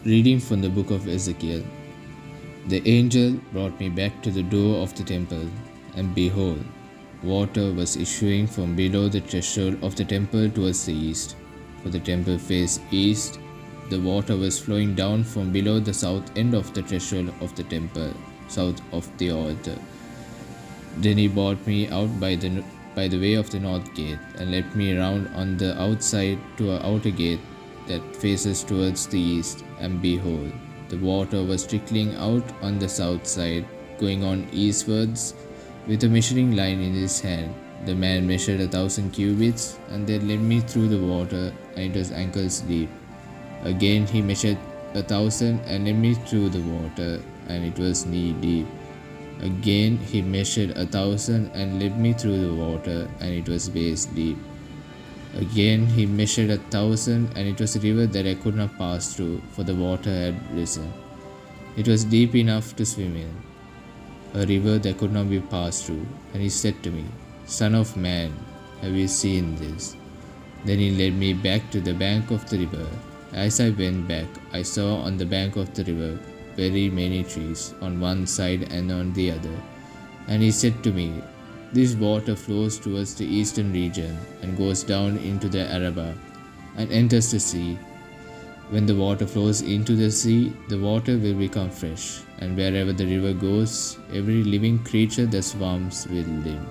Reading from the book of Ezekiel. The angel brought me back to the door of the temple, and behold, water was issuing from below the threshold of the temple towards the east. For the temple faced east, the water was flowing down from below the south end of the threshold of the temple, south of the altar. Then he brought me out by the way of the north gate, and led me round on the outside to an outer gate that faces towards the east, and behold, the water was trickling out on the south side, going on eastwards, with a measuring line in his hand. The man measured 1,000 cubits, and then led me through the water, and it was ankles deep. Again he measured 1,000, and led me through the water, and it was knee deep. Again he measured 1,000, and led me through the water, and it was waist deep. Again he measured 1,000, and it was a river that I could not pass through, for the water had risen. It was deep enough to swim in, a river that could not be passed through. And he said to me, Son of man, have you seen this? Then he led me back to the bank of the river. As I went back, I saw on the bank of the river very many trees, on one side and on the other. And he said to me, This water flows towards the eastern region, and goes down into the Arabah, and enters the sea. When the water flows into the sea, the water will become fresh, and wherever the river goes, every living creature that swarms will live.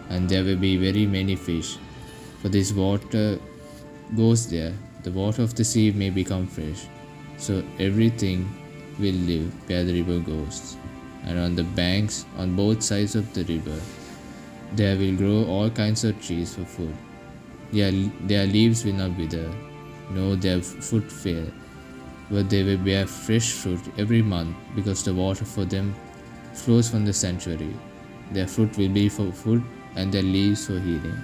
And there will be very many fish, for this water goes there. The water of the sea may become fresh, so everything will live where the river goes. And on the banks, on both sides of the river, there will grow all kinds of trees for food. Their leaves will not wither, nor their fruit fail, but they will bear fresh fruit every month, because the water for them flows from the sanctuary. Their fruit will be for food, and their leaves for healing.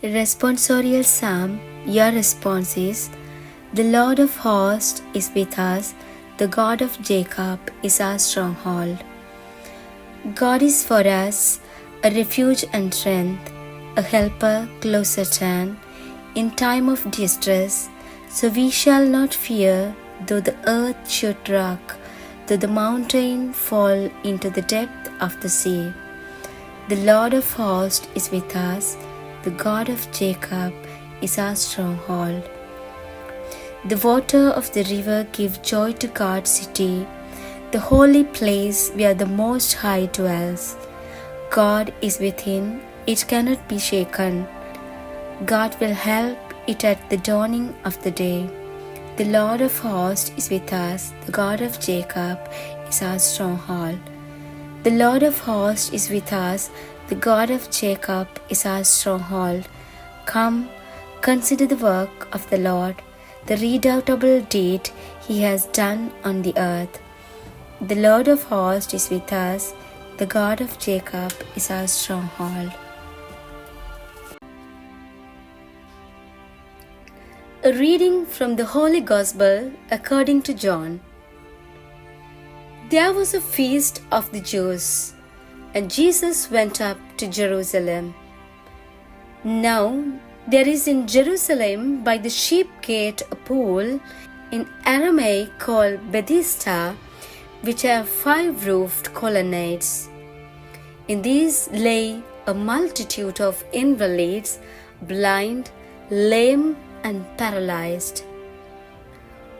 Responsorial Psalm. Your response is, The Lord of hosts is with us, the God of Jacob is our stronghold. God is for us a refuge and strength, a helper close at hand in time of distress. So we shall not fear, though the earth should rock, though the mountain fall into the depth of the sea. The Lord of hosts is with us, the God of Jacob is our stronghold. The water of the river give joy to God's city, the holy place where the Most High dwells. God is within, it cannot be shaken. God will help it at the dawning of the day. The Lord of hosts is with us, the God of Jacob is our stronghold. The Lord of hosts is with us, the God of Jacob is our stronghold. Come, consider the work of the Lord, the redoubtable deed he has done on the earth. The Lord of hosts is with us, the God of Jacob is our stronghold. A reading from the Holy Gospel according to John. There was a feast of the Jews, and Jesus went up to Jerusalem. Now there is in Jerusalem by the sheep gate a pool in Aramaic called Bethesda, which have 5 roofed colonnades. In these lay a multitude of invalids, blind, lame, and paralyzed.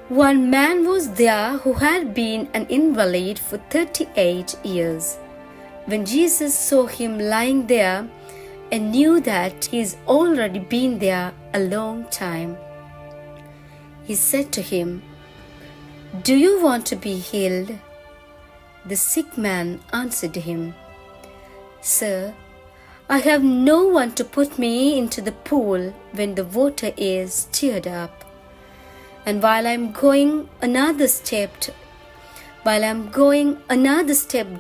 One man was there who had been an invalid for 38 years. When Jesus saw him lying there and knew that he has already been there a long time, he said to him, Do you want to be healed? The sick man answered him, Sir, I have no one to put me into the pool when the water is stirred up. And while I am going another step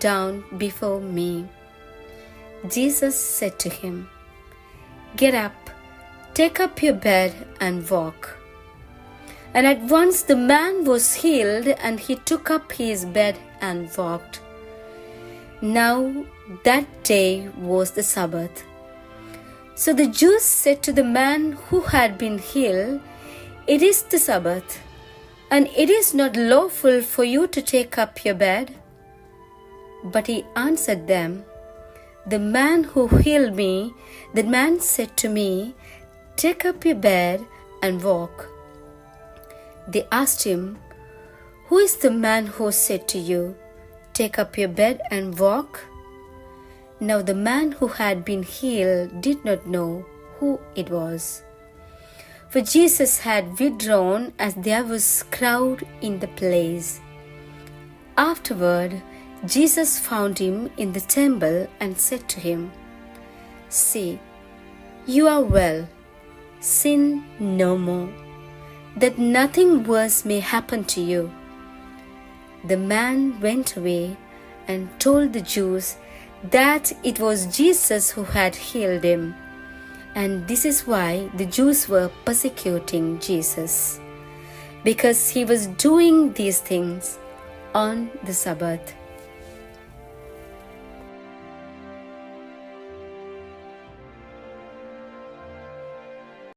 down before me. Jesus said to him, Get up, take up your bed and walk. And at once the man was healed, and he took up his bed and walked. Now that day was the Sabbath. So the Jews said to the man who had been healed, "It is the Sabbath, and it is not lawful for you to take up your bed." But he answered them, "The man who healed me, that man said to me, 'Take up your bed and walk.'" They asked him, "Who is the man who said to you, 'Take up your bed and walk'?" Now the man who had been healed did not know who it was, for Jesus had withdrawn as there was crowd in the place. Afterward, Jesus found him in the temple and said to him, "See, you are well. Sin no more, that nothing worse may happen to you." The man went away and told the Jews that it was Jesus who had healed him, and this is why the Jews were persecuting Jesus, because he was doing these things on the Sabbath.